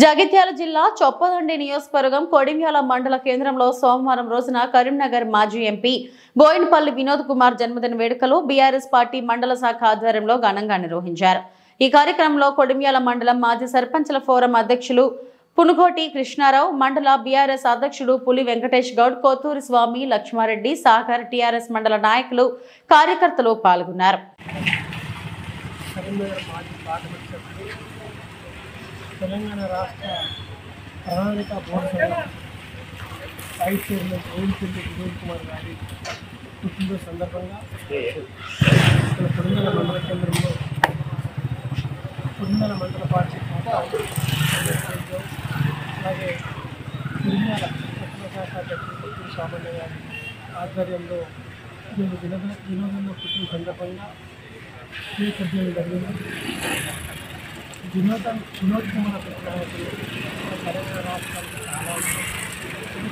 జగిత్యాల జిల్లా చొప్పదండి నియోజకవర్గం కొడిమ్యాల మండల కేంద్రంలో సోమవారం రోజున కరీంనగర్ మాజీ ఎంపీ బోయినపల్లి వినోద్ కుమార్ జన్మదిన వేడుకలు బీఆర్ఎస్ పార్టీ మండల శాఖ ఆధ్వర్యంలో ఘనంగా నిర్వహించారు। ఈ కార్యక్రమంలో కొడిమ్యాల మండలం మాజీ సర్పంచ్ల ఫోరం అధ్యక్షులు పునుగోటి కృష్ణారావు, మండల బీఆర్ఎస్ అధ్యక్షుడు పులి వెంకటేష్ గౌడ్, కోతూరి స్వామి, లక్ష్మారెడ్డి, సాగర్, టీఆర్ఎస్ మండల నాయకులు, కార్యకర్తలు పాల్గొన్నారు। తెలంగాణ రాష్ట్ర ప్రణాళిక board vice chairman Boinapalli Vinod Kumar గారి పుట్టినరోజు సందర్భంగా కొడిమ్యాల మండల కేంద్రంలో కొడిమ్యాల మండల పార్టీ అలాగే కొడిమ్యాల పట్టణ శాఖ అధ్యక్షుడు సామాన్య గారి ఆధ్వర్యంలో వినోదంలో పుట్టిన సందర్భంగా కేక్ కట్ చేయడం జరిగింది। వినోద్ కుమార్ నాయకులు